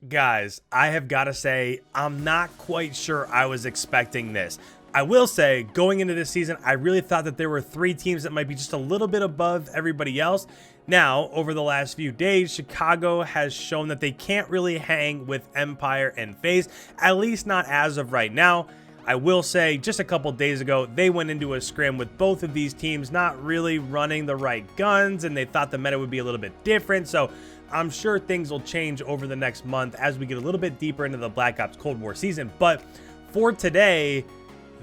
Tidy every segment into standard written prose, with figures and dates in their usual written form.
Guys, I have got to say, I'm not quite sure I was expecting this. I will say, going into this season, I really thought that there were 3 teams that might be just a little bit above everybody else. Now, over the last few days, Chicago has shown that they can't really hang with Empire and Faze, at least not as of right now. I will say, just a couple days ago, they went into a scrim with both of these teams not really running the right guns, and they thought the meta would be a little bit different. So I'm sure things will change over the next month as we get a little bit deeper into the Black Ops Cold War season. But for today,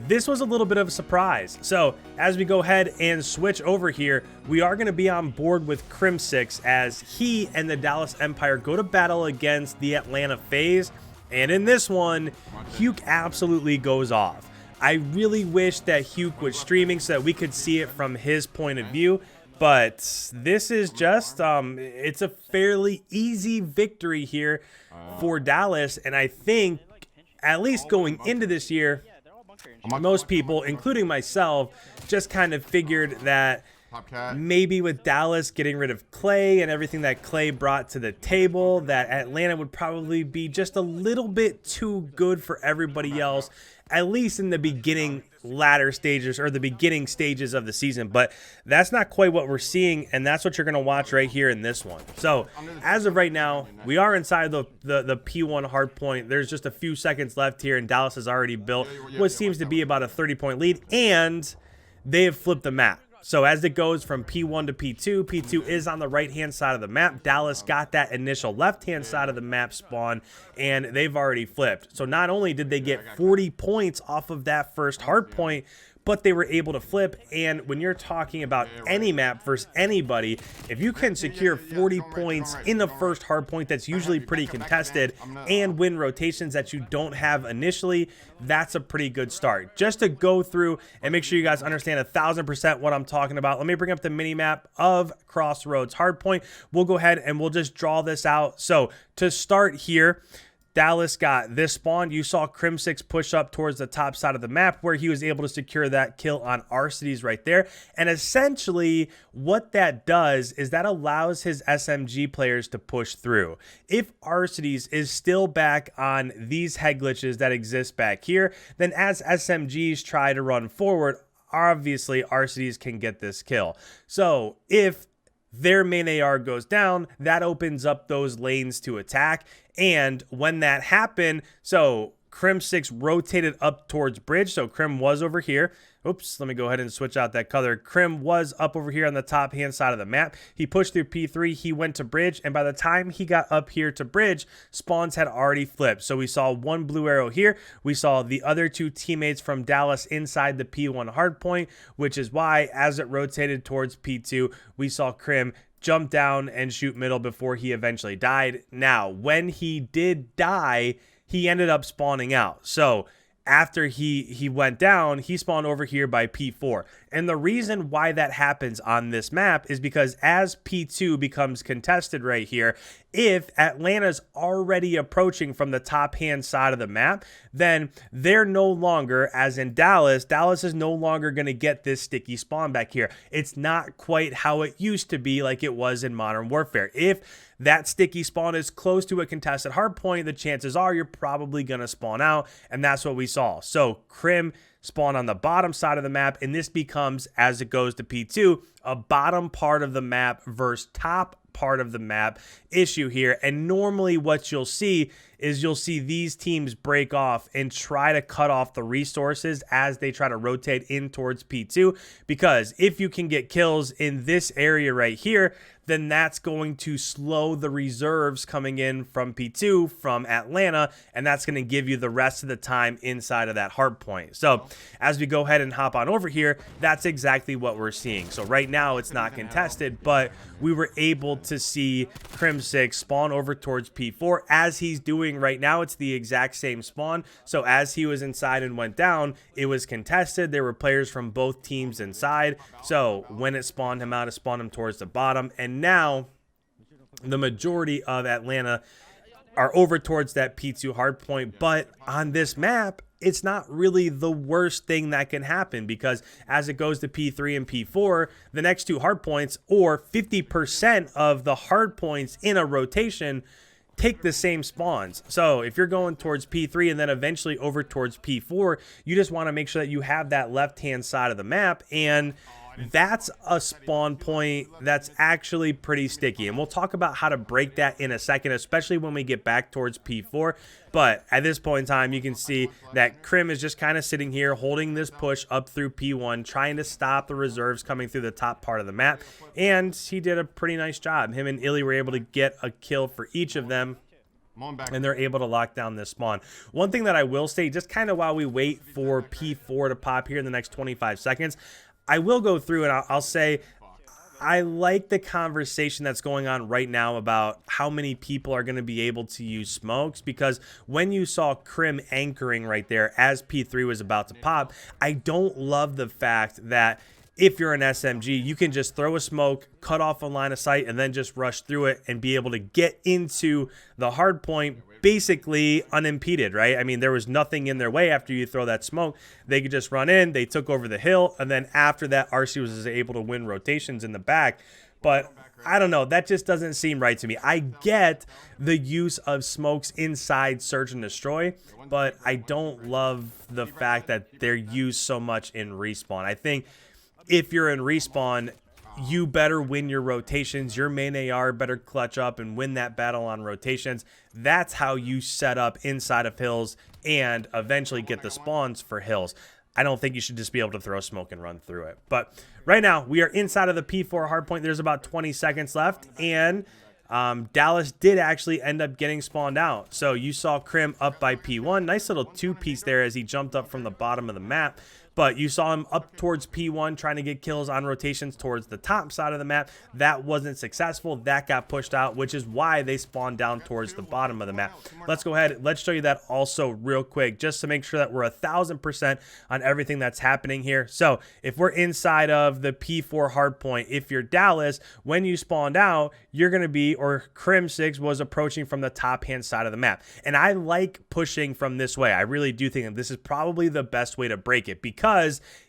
this was a little bit of a surprise. So as we go ahead and switch over here, we are going to be on board with Crim6 as he and the Dallas Empire go to battle against the Atlanta Faze. And in this one, HUKE absolutely goes off. I really wish that HUKE was streaming so that we could see it from his point of view. But this is just, it's a fairly easy victory here for Dallas. And I think, at least going into this year, most people, including myself, just kind of figured that maybe with Dallas getting rid of Clay and everything that Clay brought to the table, that Atlanta would probably be just a little bit too good for everybody else, at least in the beginning latter stages or the beginning stages of the season. But that's not quite what we're seeing, and that's what you're going to watch right here in this one. So as of right now, we are inside the P1 hardpoint. There's just a few seconds left here, and Dallas has already built what seems to be about a 30-point lead, and they have flipped the map. So as it goes from P1 to P2, P2 is on the right-hand side of the map. Dallas got that initial left-hand side of the map spawn, and they've already flipped. So not only did they get 40 points off of that first hard point, but they were able to flip. And when you're talking about any map versus anybody, if you can secure 40 points in the first hard point that's usually pretty contested and win rotations that you don't have initially, that's a pretty good start. Just to go through and make sure you guys understand 1000% what I'm talking about, let me bring up the mini map of Crossroads Hardpoint. We'll go ahead and we'll just draw this out. So to start here, Dallas got this spawn. You saw Crim6 push up towards the top side of the map where he was able to secure that kill on ARCITYS right there. And essentially what that does is that allows his SMG players to push through. If ARCITYS is still back on these head glitches that exist back here, then as SMGs try to run forward, obviously ARCITYS can get this kill. So if their main AR goes down, that opens up those lanes to attack. And when that happened, so Crim6 rotated up towards bridge. So Crim was over here. Oops, let me go ahead and switch out that color. Crim was up over here on the top hand side of the map. He pushed through P3, he went to bridge, and by the time he got up here to bridge, spawns had already flipped. So we saw one blue arrow here. We saw the other 2 teammates from Dallas inside the P1 hardpoint, which is why as it rotated towards P2, we saw Crim jump down and shoot middle before he eventually died. Now, when he did die, he ended up spawning out. So after he went down, he spawned over here by P4. And the reason why that happens on this map is because as P2 becomes contested right here, if Atlanta's already approaching from the top hand side of the map, then they're no longer, as in Dallas is no longer going to get this sticky spawn back here. It's not quite how it used to be like it was in Modern Warfare. If that sticky spawn is close to a contested hardpoint, the chances are you're probably going to spawn out, and that's what we saw. So Crim spawn on the bottom side of the map, and this becomes, as it goes to P2, a bottom part of the map versus top part of the map issue here. And normally what you'll see is you'll see these teams break off and try to cut off the resources as they try to rotate in towards P2, because if you can get kills in this area right here, then that's going to slow the reserves coming in from P2 from Atlanta, and that's going to give you the rest of the time inside of that hard point. So as we go ahead and hop on over here, that's exactly what we're seeing. So right now it's not contested, but we were able to see Crim6 spawn over towards P4 as he's doing right now. It's the exact same spawn. So as he was inside and went down, it was contested. There were players from both teams inside. So when it spawned him out, it spawned him towards the bottom. And now the majority of Atlanta are over towards that P2 hardpoint. But on this map, it's not really the worst thing that can happen, because as it goes to P3 and P4, the next 2 hardpoints, or 50% of the hardpoints in a rotation, take the same spawns. So if you're going towards P3 and then eventually over towards P4, you just want to make sure that you have that left-hand side of the map, and that's a spawn point that's actually pretty sticky. And we'll talk about how to break that in a second, especially when we get back towards P4. But at this point in time, you can see that Scrim is just kind of sitting here holding this push up through P1, trying to stop the reserves coming through the top part of the map. And he did a pretty nice job. Him and Illy were able to get a kill for each of them, and they're able to lock down this spawn. One thing that I will say, just kind of while we wait for P4 to pop here in the next 25 seconds, I will go through and I'll say I like the conversation that's going on right now about how many people are going to be able to use smokes, because when you saw Scrim anchoring right there as P3 was about to pop, I don't love the fact that if you're an SMG, you can just throw a smoke, cut off a line of sight, and then just rush through it and be able to get into the hard point basically unimpeded, right? I mean, there was nothing in their way after you throw that smoke. They could just run in, they took over the hill, and then after that, RC was able to win rotations in the back. But I don't know, that just doesn't seem right to me. I get the use of smokes inside Search and Destroy, but I don't love the fact that they're used so much in Respawn. I think if you're in Respawn, you better win your rotations. Your main AR better clutch up and win that battle on rotations. That's how you set up inside of hills and eventually get the spawns for hills. I don't think you should just be able to throw smoke and run through it. But right now, we are inside of the P4 hardpoint. There's about 20 seconds left, and Dallas did actually end up getting spawned out. So you saw Scrim up by P1. Nice little two-piece there as he jumped up from the bottom of the map. But you saw him up towards P1 trying to get kills on rotations towards the top side of the map. That wasn't successful. That got pushed out, which is why they spawned down towards the bottom of the map. Let's go ahead. Let's show you that also real quick, just to make sure that we're 1000% on everything that's happening here. So if we're inside of the P4 hardpoint, if you're Dallas, when you spawned out, you're going to be, or Crim6 was approaching from the top-hand side of the map. And I like pushing from this way. I really do think that this is probably the best way to break it, because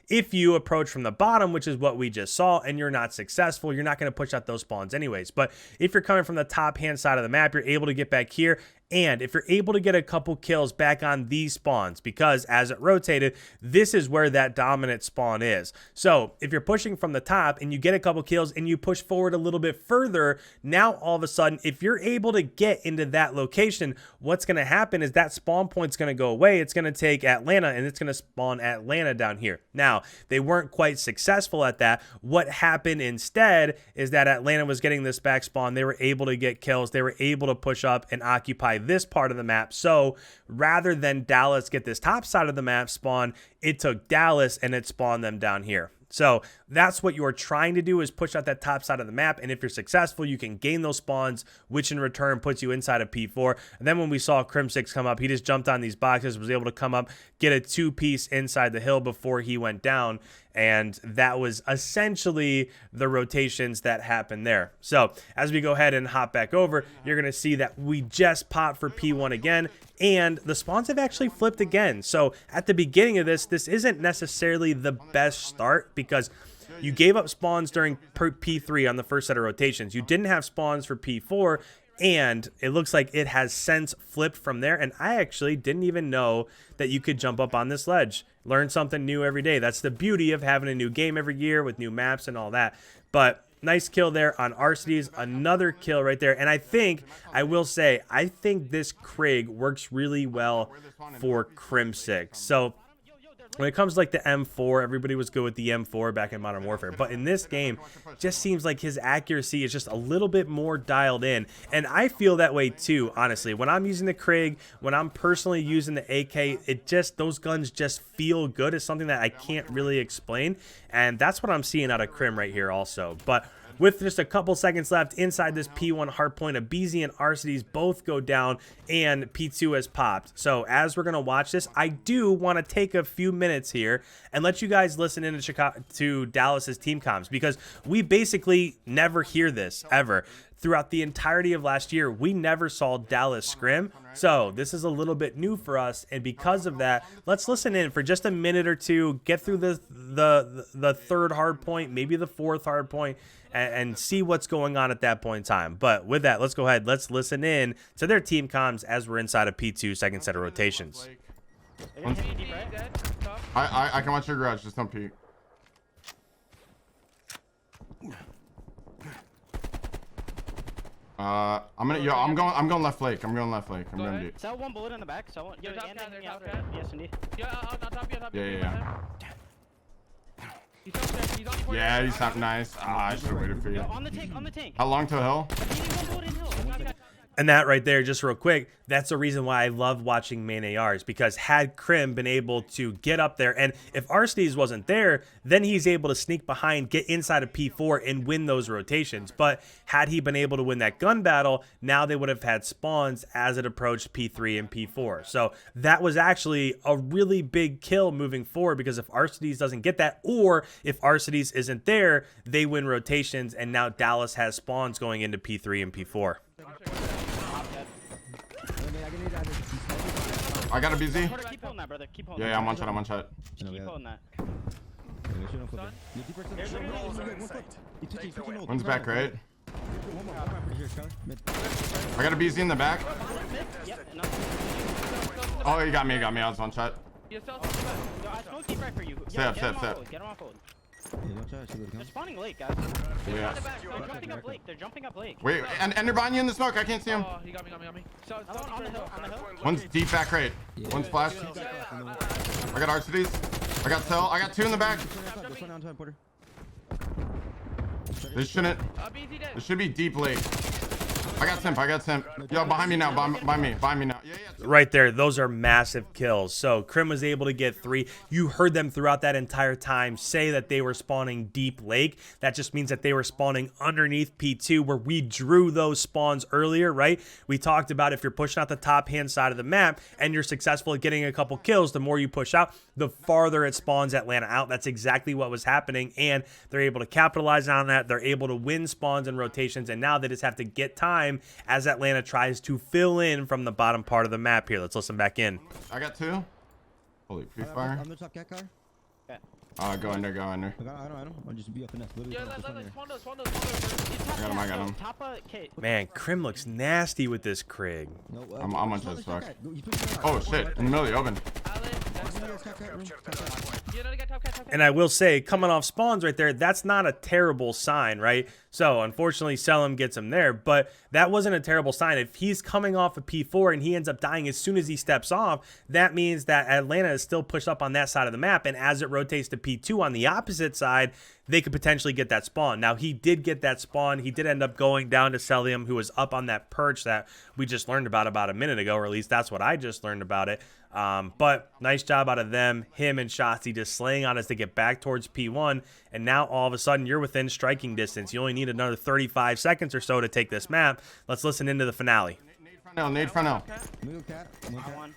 if you approach from the bottom, which is what we just saw, and you're not successful, you're not going to push out those spawns anyways. But if you're coming from the top-hand side of the map, you're able to get back here. And if you're able to get a couple kills back on these spawns, because as it rotated, this is where that dominant spawn is. So if you're pushing from the top and you get a couple kills and you push forward a little bit further, now all of a sudden, if you're able to get into that location, what's going to happen is that spawn point's going to go away. It's going to take Atlanta, and it's going to spawn Atlanta down here. Now, they weren't quite successful at that. What happened instead is that Atlanta was getting this back spawn. They were able to get kills. They were able to push up and occupy this part of the map. So rather than Dallas get this top side of the map spawn, it took Dallas and it spawned them down here. So that's what you're trying to do, is push out that top side of the map. And if you're successful, you can gain those spawns, which in return puts you inside of P4. And then when we saw Crim6 come up, he just jumped on these boxes, was able to come up, get a two-piece inside the hill before he went down. And that was essentially the rotations that happened there. So as we go ahead and hop back over, you're going to see that we just popped for P1 again, and the spawns have actually flipped again. So at the beginning of this isn't necessarily the best start, because you gave up spawns during P3 on the first set of rotations. You didn't have spawns for P4, and it looks like it has since flipped from there. And I actually didn't even know that you could jump up on this ledge. Learn something new every day. That's the beauty of having a new game every year with new maps and all that. But nice kill there on ARCITYS. Another kill right there. And I will say, I think this Krig works really well for Crim6. So when it comes to like the M4, everybody was good with the M4 back in Modern Warfare. But in this game, it just seems like his accuracy is just a little bit more dialed in. And I feel that way too, honestly. When I'm using the Krig, when I'm personally using the AK, those guns just feel good. It's something that I can't really explain. And that's what I'm seeing out of Scrim right here also. But with just a couple seconds left inside this P1 hardpoint, Abizi and ARCITYS both go down, and P2 has popped. So as we're going to watch this, I do want to take a few minutes here and let you guys listen in to Dallas's team comms, because we basically never hear this ever. throughout the entirety of last year, we never saw Dallas scrim. So this is a little bit new for us, and because of that, let's listen in for just a minute or two, get through the third hard point, maybe the fourth hard point, and see what's going on at that point in time. But with that, let's go ahead, let's listen in to their team comms as we're inside of P2 second set of rotations. I can watch your garage, just don't peek. I'm going left lake. I'm going left lake. I'm going deep. Sell one bullet in the back. Sell one. Yo, yes, indeed. Yeah. Yeah, he's not nice. I should have waited for you. On the tank. How long to a hill? And that right there, just real quick, that's the reason why I love watching main ARs, because had Scrim been able to get up there, and if ARCITYS wasn't there, then he's able to sneak behind, get inside of P4, and win those rotations. But had he been able to win that gun battle, now they would have had spawns as it approached P3 and P4. So that was actually a really big kill moving forward, because if ARCITYS doesn't get that, or if ARCITYS isn't there, they win rotations, and now Dallas has spawns going into P3 and P4. I got a BZ. Keep holding that, brother. Keep holding Yeah, I'm one shot. Keep holding that. One's back, right? I got a BZ in the back. Oh, he got me. I was one shot. Step. Get him off hold. They're spawning late, guys. Yeah. They're jumping up lake. Wait, and they're behind you in the smoke. I can't see him. Oh, he got me. On the hill. One's deep back right. One's flash. I got ARCITYS. I got cell. I got two in the back. They shouldn't. It should be deep late. I got simp. Yo, behind me now. By me now. Yeah. Right there, those are massive kills. So Scrim was able to get 3. You heard them throughout that entire time say that they were spawning deep lake. That just means that they were spawning underneath P2, where we drew those spawns earlier, right? We talked about if you're pushing out the top hand side of the map and you're successful at getting a couple kills, the more you push out, the farther it spawns Atlanta out. That's exactly what was happening, and they're able to capitalize on that. They're able to win spawns and rotations, and now they just have to get time as Atlanta tries to fill in from the bottom part of the map here. Let's listen back in. I got 2. Holy pre-fire. I'm the top cat car. Go in there. I don't. I'll just be up in that. I got him. Man, Scrim looks nasty with this Krig. I'm on to this fuck. Oh shit, in the middle of the open. And I will say, coming off spawns right there, that's not a terrible sign, right? So unfortunately, Selim gets him there, but that wasn't a terrible sign. If he's coming off a P4 and he ends up dying as soon as he steps off, that means that Atlanta is still pushed up on that side of the map, and as it rotates to P2 on the opposite side, they could potentially get that spawn. Now, he did get that spawn. He did end up going down to Selim, who was up on that perch that we just learned about a minute ago, or at least that's what I just learned about it. But nice job out of them, him and Shotzi just slaying on us to get back towards P1, and now all of a sudden you're within striking distance. You only need another 35 seconds or so to take this map. Let's listen into the finale. Nade front now. One.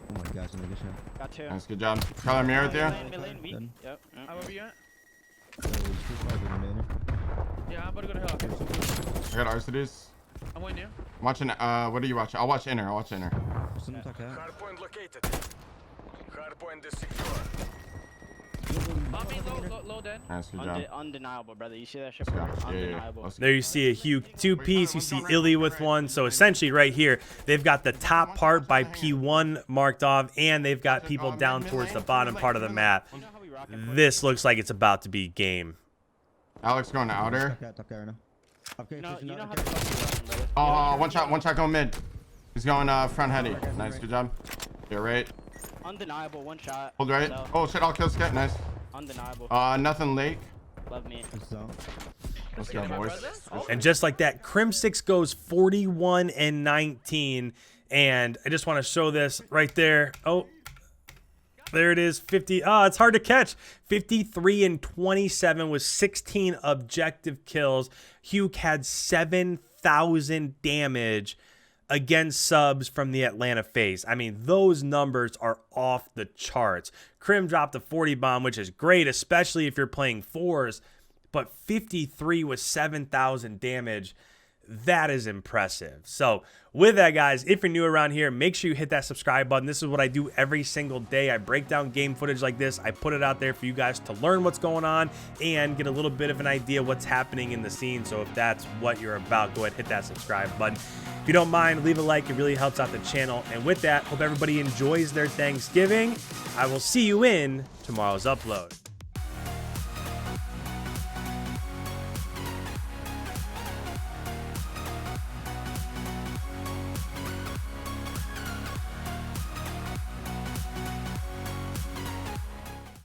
Oh my gosh, I'm gonna get shot. Got 2. Nice, good job. Color mirror with you. Yep. I'm over here. Yeah, I'm about to go to hill. I got ARCITYS. I'm waiting you. Watching. What do you watch? I'll watch inner. Hardpoint located. Hardpoint is secure. Mommy, low dead. Nice, good job. Undeniable, brother. You see that shit? Undeniable. There you see a HUKE 2-piece. You see Illy with one. So essentially right here, they've got the top part by P1 marked off, and they've got people down towards the bottom part of the map. This looks like it's about to be game. Alex going to outer. Top cat right now. Okay, No, you know how Oh, one shot going mid. He's going front heady. Nice, good job. You're right. Undeniable, one shot. Hold right. Oh shit, I'll kill Sket. Nice. Undeniable. Nothing lake. Love me. Let's go, boys. And just like that, Crim6 goes 41 and 19. And I just want to show this right there. Oh, there it is. 50. Oh, it's hard to catch. 53 and 27 with 16 objective kills. HUKE had 7,000 damage against subs from the Atlanta Faze. I mean, those numbers are off the charts. Crim dropped a 40 bomb, which is great, especially if you're playing 4s. but 53 with 7,000 damage. That is impressive. So with that, guys, if you're new around here, make sure you hit that subscribe button. This is what I do every single day. I break down game footage like this. I put it out there for you guys to learn what's going on and get a little bit of an idea what's happening in the scene. So if that's what you're about, go ahead, hit that subscribe button. If you don't mind, leave a like. It really helps out the channel. And with that, hope everybody enjoys their Thanksgiving. I will see you in tomorrow's upload.